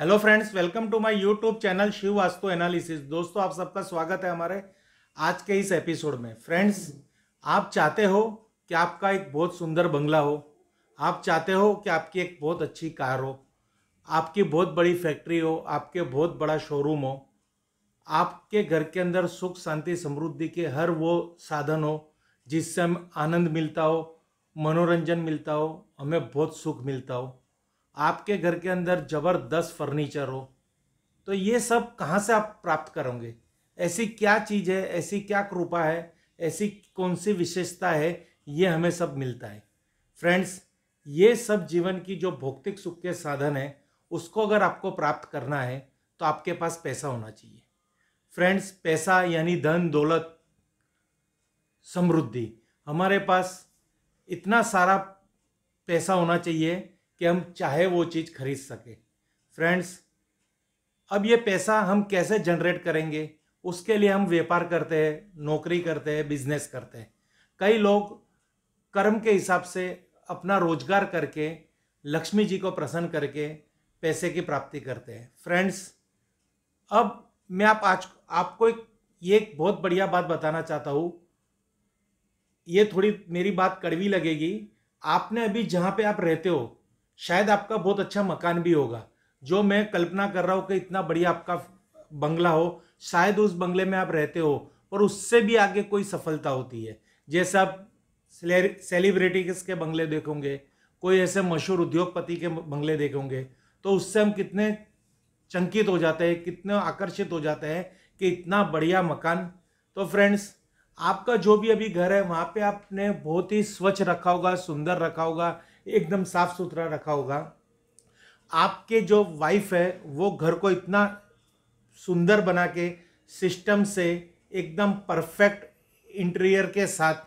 Hello friends, welcome to my YouTube channel Shiv Vastu analysis. दोस्तों, आप सबका स्वागत है हमारे आज के इस एपिसोड में। फ्रेंड्स, आप चाहते हो कि आपका एक बहुत सुंदर बंगला हो, आप चाहते हो कि आपकी एक बहुत अच्छी कार हो, आपकी बहुत बड़ी फैक्ट्री हो, आपके बहुत बड़ा शोरूम हो, आपके घर के अंदर सुख शांति समृद्धि के हर वो साधन हो जिससे हमें आनंद मिलता हो, मनोरंजन मिलता हो, हमें बहुत सुख मिलता हो, आपके घर के अंदर जबरदस्त फर्नीचर हो। तो ये सब कहाँ से आप प्राप्त करोगे? ऐसी क्या चीज़ है, ऐसी क्या कृपा है, ऐसी कौन सी विशेषता है, ये हमें सब मिलता है। फ्रेंड्स, ये सब जीवन की जो भौतिक सुख के साधन है, उसको अगर आपको प्राप्त करना है तो आपके पास पैसा होना चाहिए। फ्रेंड्स, पैसा यानी धन दौलत समृद्धि। हमारे पास इतना सारा पैसा होना चाहिए कि हम चाहे वो चीज़ खरीद सके। फ्रेंड्स, अब ये पैसा हम कैसे जनरेट करेंगे? उसके लिए हम व्यापार करते हैं, नौकरी करते हैं, बिजनेस करते हैं। कई लोग कर्म के हिसाब से अपना रोजगार करके लक्ष्मी जी को प्रसन्न करके पैसे की प्राप्ति करते हैं। फ्रेंड्स, अब मैं आज आपको एक बहुत बढ़िया बात बताना चाहता हूँ। ये थोड़ी मेरी बात कड़वी लगेगी। आपने अभी जहाँ पे आप रहते हो, शायद आपका बहुत अच्छा मकान भी होगा। जो मैं कल्पना कर रहा हूँ कि इतना बढ़िया आपका बंगला हो, शायद उस बंगले में आप रहते हो, और उससे भी आगे कोई सफलता होती है। जैसे आप सेलिब्रिटीज के बंगले देखोगे, कोई ऐसे मशहूर उद्योगपति के बंगले देखोगे, तो उससे हम कितने चंकित हो जाते हैं, कितने आकर्षित हो जाते हैं कि इतना बढ़िया मकान। तो फ्रेंड्स, आपका जो भी अभी घर है वहाँ पे आपने बहुत ही स्वच्छ रखा होगा, सुंदर रखा होगा, एकदम साफ सुथरा रखा होगा। आपके जो वाइफ है वो घर को इतना सुंदर बना के सिस्टम से एकदम परफेक्ट इंटीरियर के साथ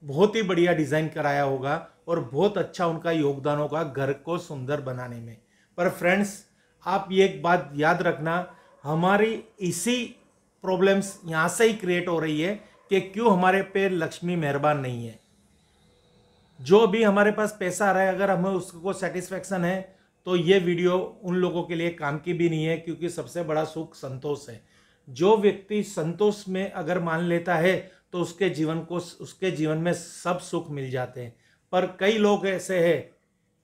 बहुत ही बढ़िया डिज़ाइन कराया होगा, और बहुत अच्छा उनका योगदान होगा घर को सुंदर बनाने में। पर फ्रेंड्स, आप ये एक बात याद रखना, हमारी इसी प्रॉब्लम्स यहाँ से ही क्रिएट हो रही है कि क्यों हमारे पे लक्ष्मी मेहरबान नहीं है। जो भी हमारे पास पैसा आ रहा है, अगर हमें उसको सेटिस्फेक्शन है, तो ये वीडियो उन लोगों के लिए काम की भी नहीं है, क्योंकि सबसे बड़ा सुख संतोष है। जो व्यक्ति संतोष में अगर मान लेता है तो उसके जीवन में सब सुख मिल जाते हैं। पर कई लोग ऐसे हैं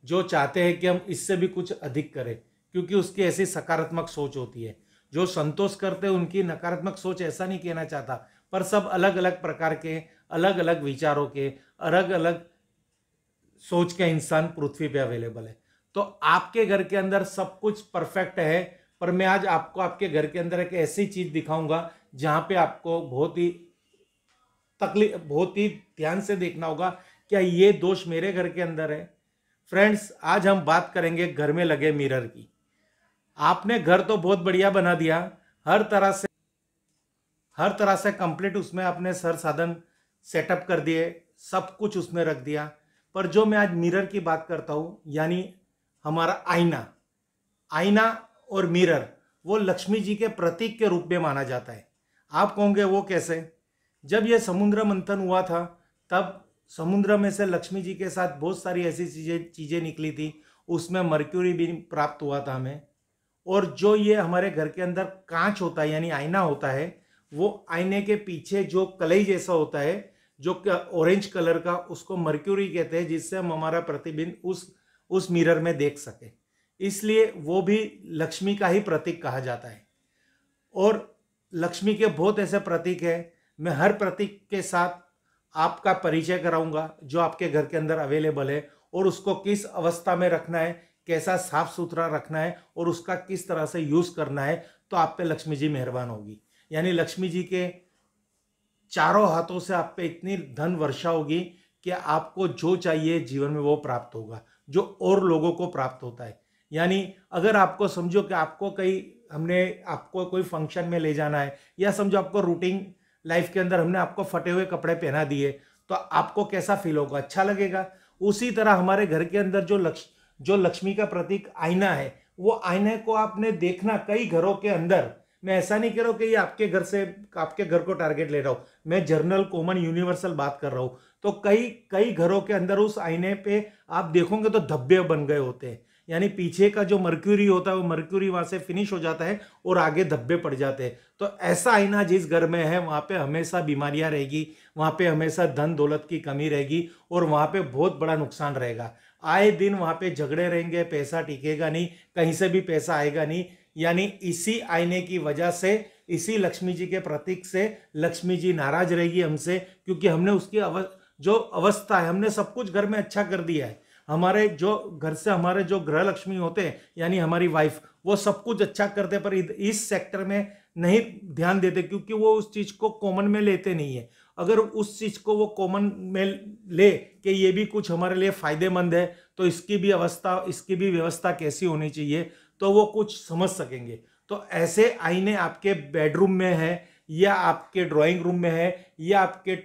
जो चाहते हैं कि हम इससे भी कुछ अधिक करें, क्योंकि उसकी ऐसी सकारात्मक सोच होती है। जो संतोष करते हैं उनकी नकारात्मक सोच ऐसा नहीं कहना चाहता, पर सब अलग अलग प्रकार के, अलग अलग विचारों के, अलग अलग सोच के इंसान पृथ्वी पे अवेलेबल है। तो आपके घर के अंदर सब कुछ परफेक्ट है, पर मैं आज आपको आपके घर के अंदर एक ऐसी चीज दिखाऊंगा जहां पे आपको बहुत ही ध्यान से देखना होगा, क्या ये दोष मेरे घर के अंदर है। फ्रेंड्स, आज हम बात करेंगे घर में लगे मिरर की। आपने घर तो बहुत बढ़िया बना दिया, हर तरह से कंप्लीट उसमें आपने सर साधन सेटअप कर दिए, सब कुछ उसमें रख दिया। पर जो मैं आज मिरर की बात करता हूं, यानी हमारा आईना, आईना और मिरर, वो लक्ष्मी जी के प्रतीक के रूप में माना जाता है। आप कहोगे वो कैसे? जब यह समुद्र मंथन हुआ था, तब समुद्र में से लक्ष्मी जी के साथ बहुत सारी ऐसी चीजें निकली थी, उसमें मर्क्यूरी भी प्राप्त हुआ था हमें। और जो ये हमारे घर के अंदर कांच होता है यानी आईना होता है, वो आईने के पीछे जो कलई जैसा होता है, जो ऑरेंज कलर का, उसको मर्क्यूरी कहते हैं, जिससे हम हमारा प्रतिबिंब उस मिरर में देख सके। इसलिए वो भी लक्ष्मी का ही प्रतीक कहा जाता है। और लक्ष्मी के बहुत ऐसे प्रतीक हैं, मैं हर प्रतीक के साथ आपका परिचय कराऊंगा जो आपके घर के अंदर अवेलेबल है, और उसको किस अवस्था में रखना है, कैसा साफ सुथरा रखना है, और उसका किस तरह से यूज करना है, तो आप पे लक्ष्मी जी मेहरबान होगी। यानी लक्ष्मी जी के चारों हाथों से आप पे इतनी धन वर्षा होगी कि आपको जो चाहिए जीवन में वो प्राप्त होगा, जो और लोगों को प्राप्त होता है। यानी अगर आपको समझो कि आपको हमने आपको कोई फंक्शन में ले जाना है, या समझो आपको रूटीन लाइफ के अंदर हमने आपको फटे हुए कपड़े पहना दिए, तो आपको कैसा फील होगा? अच्छा लगेगा। उसी तरह हमारे घर के अंदर जो लक्ष्मी का प्रतीक आईना है, वो आईने को आपने देखना कई घरों के अंदर। मैं ऐसा नहीं कह रहा हूं कि ये आपके घर को टारगेट ले रहा हूं, मैं जर्नल कॉमन यूनिवर्सल बात कर रहा हूं। तो कई कई घरों के अंदर उस आईने पे आप देखोगे तो धब्बे बन गए होते हैं, यानी पीछे का जो मर्क्यूरी होता है वो मर्क्यूरी वहां से फिनिश हो जाता है और आगे धब्बे पड़ जाते हैं। तो ऐसा आईना जिस घर में है वहां पे हमेशा बीमारियां रहेगी, वहां पे हमेशा धन दौलत की कमी रहेगी और वहां पे बहुत बड़ा नुकसान रहेगा। आए दिन वहां पे झगड़े रहेंगे, पैसा टिकेगा नहीं, कहीं से भी पैसा आएगा नहीं। यानी इसी आईने की वजह से, इसी लक्ष्मी जी के प्रतीक से लक्ष्मी जी नाराज रहेगी हमसे, क्योंकि हमने उसकी जो अवस्था है, हमने सब कुछ घर में अच्छा कर दिया है। हमारे जो घर से हमारे जो ग्रह लक्ष्मी होते हैं यानी हमारी वाइफ, वो सब कुछ अच्छा करते, पर इस सेक्टर में नहीं ध्यान देते, क्योंकि वो उस चीज को कॉमन में लेते नहीं है। अगर उस चीज को वो कॉमन में ले कि ये भी कुछ हमारे लिए फायदेमंद है, तो इसकी भी व्यवस्था कैसी होनी चाहिए, तो वो कुछ समझ सकेंगे। तो ऐसे आईने आपके बेडरूम में है, या आपके ड्राइंग रूम में है, या आपके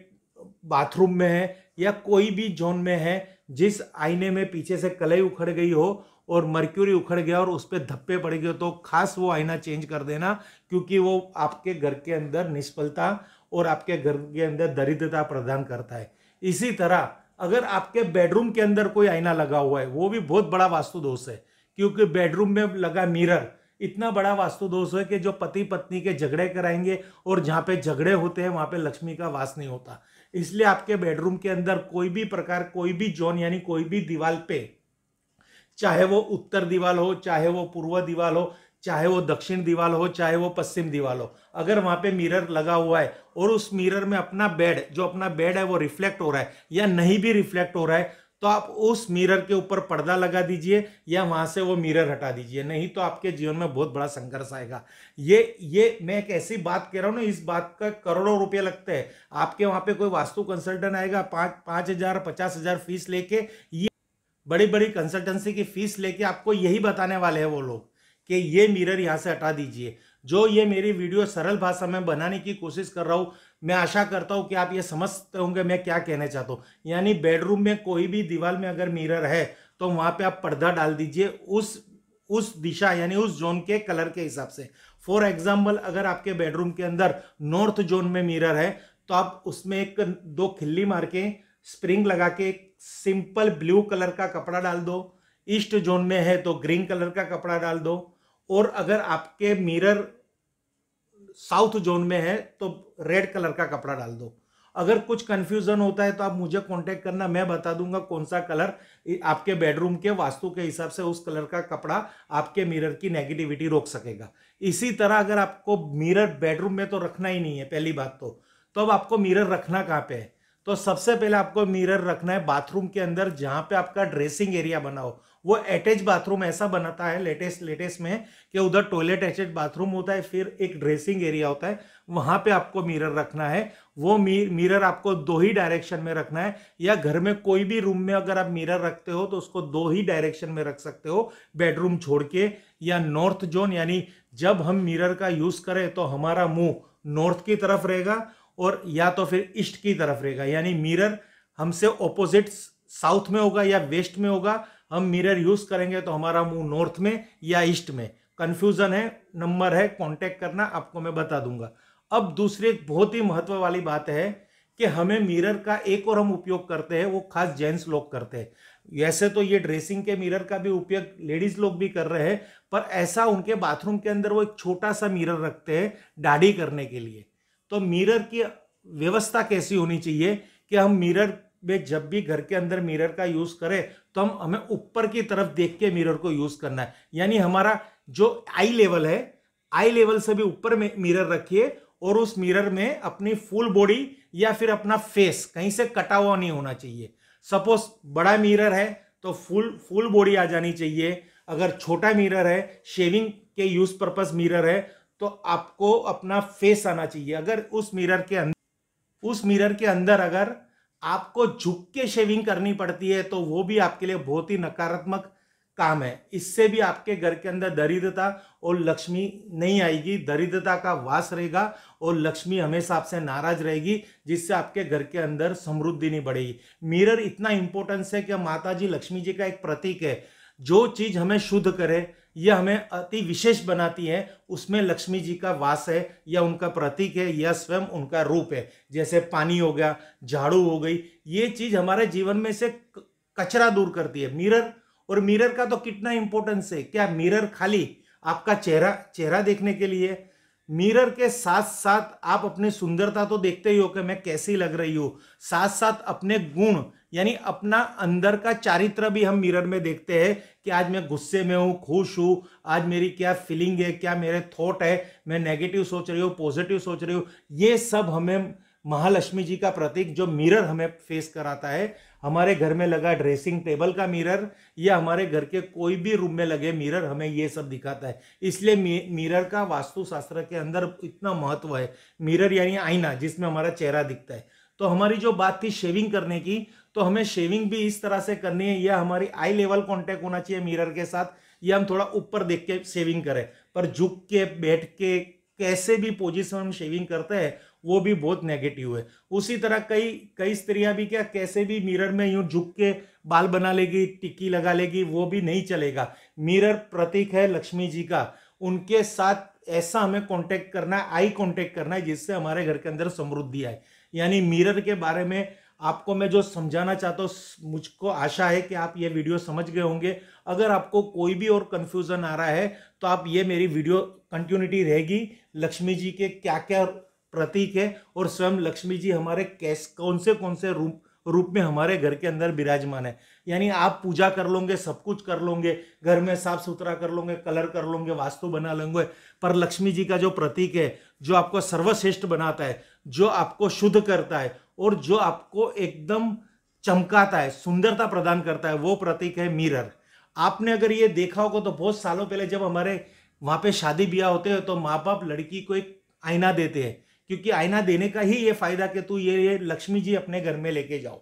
बाथरूम में है, या कोई भी जोन में है, जिस आईने में पीछे से कलई उखड़ गई हो और मर्क्यूरी उखड़ गया और उस पर धब्बे पड़ गए, तो खास वो आईना चेंज कर देना, क्योंकि वो आपके घर के अंदर निष्फलता और आपके घर के अंदर दरिद्रता प्रदान करता है। इसी तरह अगर आपके बेडरूम के अंदर कोई आईना लगा हुआ है, वो भी बहुत बड़ा वास्तु दोष है, क्योंकि बेडरूम में लगा मिरर इतना बड़ा वास्तु दोष है कि जो पति पत्नी के झगड़े कराएंगे, और जहां पे झगड़े होते हैं वहां पे लक्ष्मी का वास नहीं होता। इसलिए आपके बेडरूम के अंदर कोई भी प्रकार, कोई भी जोन यानी कोई भी दीवार पे, चाहे वो उत्तर दीवार हो, चाहे वो पूर्व दीवार हो, चाहे वो दक्षिण दीवार हो, चाहे वो पश्चिम दीवार हो, अगर वहां पे मिरर लगा हुआ है और उस मिरर में अपना बेड है वो रिफ्लेक्ट हो रहा है या नहीं भी रिफ्लेक्ट हो रहा है, तो आप उस मिरर के ऊपर पर्दा लगा दीजिए या वहां से वो मिरर हटा दीजिए, नहीं तो आपके जीवन में बहुत बड़ा संघर्ष आएगा। ये मैं एक ऐसी बात कह रहा हूं ना, इस बात का करोड़ों रुपए लगते हैं। आपके वहां पे कोई वास्तु कंसल्टेंट आएगा 5,000 50,000 फीस लेके, ये बड़ी बड़ी कंसल्टेंसी की फीस लेके आपको यही बताने वाले हैं वो लोग कि ये मिरर यहां से हटा दीजिए। जो ये मेरी वीडियो सरल भाषा में बनाने की कोशिश कर रहा हूं, मैं आशा करता हूं कि आप ये समझते होंगे मैं क्या कहना चाहता हूं। यानी बेडरूम में कोई भी दीवार में अगर मिरर है तो वहां पे आप पर्दा डाल दीजिए उस दिशा यानी उस जोन के कलर के हिसाब से। फॉर एग्जाम्पल, अगर आपके बेडरूम के अंदर नॉर्थ जोन में मिरर है तो आप उसमें एक दो खिल्ली मार के स्प्रिंग लगा के एक सिंपल ब्लू कलर का कपड़ा डाल दो। ईस्ट जोन में है तो ग्रीन कलर का कपड़ा डाल दो। और अगर आपके मिरर साउथ जोन में है तो रेड कलर का कपड़ा डाल दो। अगर कुछ कंफ्यूजन होता है तो आप मुझे कांटेक्ट करना, मैं बता दूंगा कौन सा कलर आपके बेडरूम के वास्तु के हिसाब से उस कलर का कपड़ा आपके मिरर की नेगेटिविटी रोक सकेगा। इसी तरह अगर आपको मिरर बेडरूम में तो रखना ही नहीं है पहली बात तो अब आपको मिरर रखना कहां पे है? तो सबसे पहले आपको मिरर रखना है बाथरूम के अंदर, जहां पे आपका ड्रेसिंग एरिया बना हो। वो अटैच बाथरूम ऐसा बनाता है लेटेस्ट में कि उधर टॉयलेट अटैच बाथरूम होता है, फिर एक ड्रेसिंग एरिया होता है, वहां पे आपको मिरर रखना है। वो मिरर आपको दो ही डायरेक्शन में रखना है, या घर में कोई भी रूम में अगर आप मिरर रखते हो तो उसको दो ही डायरेक्शन में रख सकते हो, बेडरूम छोड़ के। या नॉर्थ जोन, यानी जब हम मिरर का यूज करें तो हमारा मुंह नॉर्थ की तरफ रहेगा, और या तो फिर ईस्ट की तरफ रहेगा, यानी मिरर हमसे ऑपोजिट साउथ में होगा या वेस्ट में होगा। हम मिरर यूज करेंगे तो हमारा मुंह नॉर्थ में या ईस्ट में। कंफ्यूजन है, नंबर है, कांटेक्ट करना, आपको मैं बता दूंगा। अब दूसरी एक बहुत ही महत्व वाली बात है कि हमें मिरर का एक और हम उपयोग करते हैं, वो खास जेंट्स लोग करते हैं। वैसे तो ये ड्रेसिंग के मिरर का भी उपयोग लेडीज लोग भी कर रहे हैं, पर ऐसा उनके बाथरूम के अंदर वो एक छोटा सा मिरर रखते हैं दाढ़ी करने के लिए। तो मिरर की व्यवस्था कैसी होनी चाहिए कि हम मिरर में जब भी घर के अंदर मिरर का यूज करें तो हमें ऊपर की तरफ देख के मिरर को यूज करना है। यानी हमारा जो आई लेवल है, आई लेवल से भी ऊपर में मिरर रखिए, और उस मिरर में अपनी फुल बॉडी या फिर अपना फेस कहीं से कटा हुआ नहीं होना चाहिए। सपोज बड़ा मिरर है तो फुल बॉडी आ जानी चाहिए। अगर छोटा मिरर है, शेविंग के यूज पर्पस मिरर है, तो आपको अपना फेस आना चाहिए। अगर उस मिरर के अंदर अगर आपको झुक के शेविंग करनी पड़ती है तो वो भी आपके लिए बहुत ही नकारात्मक काम है। इससे भी आपके घर के अंदर दरिद्रता और लक्ष्मी नहीं आएगी, दरिद्रता का वास रहेगा और लक्ष्मी हमेशा आपसे नाराज रहेगी, जिससे आपके घर के अंदर समृद्धि नहीं बढ़ेगी। मिरर इतना इंपॉर्टेंस है कि माता जी लक्ष्मी जी का एक प्रतीक है। जो चीज हमें शुद्ध करे यह हमें अति विशेष बनाती है, उसमें लक्ष्मी जी का वास है, या उनका प्रतीक है, या स्वयं उनका रूप है। जैसे पानी हो गया, झाड़ू हो गई, ये चीज हमारे जीवन में से कचरा दूर करती है। मिरर और मिरर का तो कितना इंपॉर्टेंस है। क्या मिरर खाली आपका चेहरा देखने के लिए? मिरर के साथ साथ आप अपनी सुंदरता तो देखते ही हो कि मैं कैसी लग रही हूं, साथ साथ अपने गुण यानी अपना अंदर का चारित्र भी हम मिरर में देखते हैं कि आज मैं गुस्से में हूं, खुश हूं, आज मेरी क्या फीलिंग है, क्या मेरे थॉट है, मैं नेगेटिव सोच रही हूँ, पॉजिटिव सोच रही हूँ। ये सब हमें महालक्ष्मी जी का प्रतीक जो मिरर हमें फेस कराता है। हमारे घर में लगा ड्रेसिंग टेबल का मिरर या हमारे घर के कोई भी रूम में लगे मिरर हमें ये सब दिखाता है। इसलिए मिरर का वास्तुशास्त्र के अंदर इतना महत्व है। मिरर यानी आईना जिसमें हमारा चेहरा दिखता है। तो हमारी जो बात थी शेविंग करने की, तो हमें शेविंग भी इस तरह से करनी है, या हमारी आई लेवल कांटेक्ट होना चाहिए मिरर के साथ, या हम थोड़ा ऊपर देख के शेविंग करें। पर झुक के बैठ के कैसे भी पोजीशन हम शेविंग करते हैं वो भी बहुत नेगेटिव है। उसी तरह कई कई स्त्रियां भी क्या कैसे भी मिरर में यूं झुक के बाल बना लेगी, टिक्की लगा लेगी, वो भी नहीं चलेगा। मिरर प्रतीक है लक्ष्मी जी का, उनके साथ ऐसा हमें कांटेक्ट करना है, आई कांटेक्ट करना है, जिससे हमारे घर के अंदर समृद्धि आए। यानी मिरर के बारे में आपको मैं जो समझाना चाहता हूँ, मुझको आशा है कि आप ये वीडियो समझ गए होंगे। अगर आपको कोई भी और कंफ्यूजन आ रहा है तो आप ये मेरी वीडियो कंटिन्यूटी रहेगी, लक्ष्मी जी के क्या क्या प्रतीक है और स्वयं लक्ष्मी जी हमारे कौन से रूप में हमारे घर के अंदर विराजमान है। यानी आप पूजा कर लोगे, सब कुछ कर लोगे, घर में साफ सुथरा कर लोगे, कलर कर लोगे, वास्तु बना लेंगे, पर लक्ष्मी जी का जो प्रतीक है, जो आपको सर्वश्रेष्ठ बनाता है, जो आपको शुद्ध करता है और जो आपको एकदम चमकाता है, सुंदरता प्रदान करता है, वो प्रतीक है मिरर। आपने अगर ये देखा होगा तो बहुत सालों पहले जब हमारे वहां पे शादी ब्याह होते हैं तो माँ बाप लड़की को एक आईना देते हैं, क्योंकि आईना देने का ही ये फायदा कि तू ये लक्ष्मी जी अपने घर में लेके जाओ,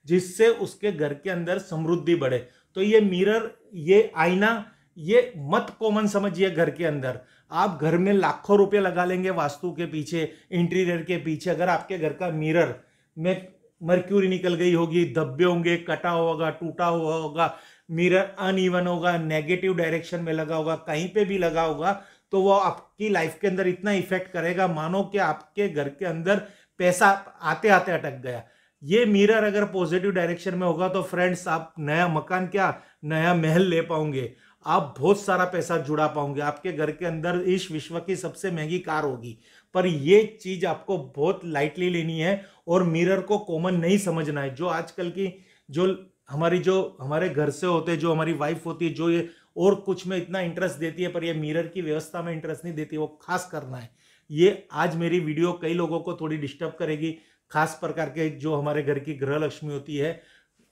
जिससे उसके घर के अंदर समृद्धि बढ़े। तो ये मिरर, ये आईना, ये मत कॉमन समझिए। घर के अंदर आप घर में लाखों रुपए लगा लेंगे वास्तु के पीछे, इंटीरियर के पीछे, अगर आपके घर का मिरर में मर्क्यूरी निकल गई होगी, धब्बे होंगे, कटा होगा, टूटा हुआ होगा, मिरर अनइवन होगा, नेगेटिव डायरेक्शन में लगा होगा, कहीं पे भी लगा होगा, तो वो आपकी लाइफ के अंदर इतना इफेक्ट करेगा मानो कि आपके घर के अंदर पैसा आते आते अटक गया। ये मिरर अगर पॉजिटिव डायरेक्शन में होगा तो फ्रेंड्स आप नया मकान, क्या नया महल ले पाओगे, आप बहुत सारा पैसा जुड़ा पाओगे, आपके घर के अंदर इस विश्व की सबसे महंगी कार होगी। पर ये चीज आपको बहुत लाइटली लेनी है और मिरर को कॉमन नहीं समझना है। जो आजकल की जो हमारे घर से होते हैं, जो हमारी वाइफ होती है, जो ये और कुछ में इतना इंटरेस्ट देती है पर ये मिरर की व्यवस्था में इंटरेस्ट नहीं देती, वो खास करना है। ये आज मेरी वीडियो कई लोगों को थोड़ी डिस्टर्ब करेगी, खास प्रकार के जो हमारे घर की गृह लक्ष्मी होती है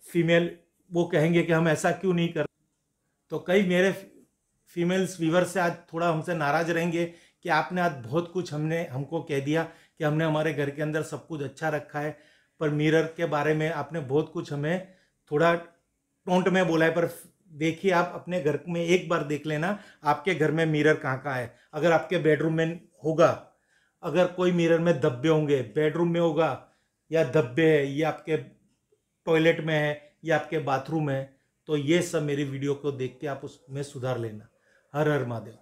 फीमेल, वो कहेंगे कि हम ऐसा क्यों नहीं कर। तो कई मेरे फीमेल्स व्यूवर से आज थोड़ा हमसे नाराज रहेंगे कि आपने आज बहुत कुछ हमको कह दिया कि हमने हमारे घर के अंदर सब कुछ अच्छा रखा है, पर मिरर के बारे में आपने बहुत कुछ हमें थोड़ा टोंट में बोला है। पर देखिए, आप अपने घर में एक बार देख लेना आपके घर में मिरर कहाँ कहाँ है। अगर आपके बेडरूम में होगा, अगर कोई मिरर में धब्बे होंगे, बेडरूम में होगा या धब्बे है, या आपके टॉयलेट में है या आपके बाथरूम है, तो ये सब मेरी वीडियो को देख के आप उसमें सुधार लेना। हर हर महादेव।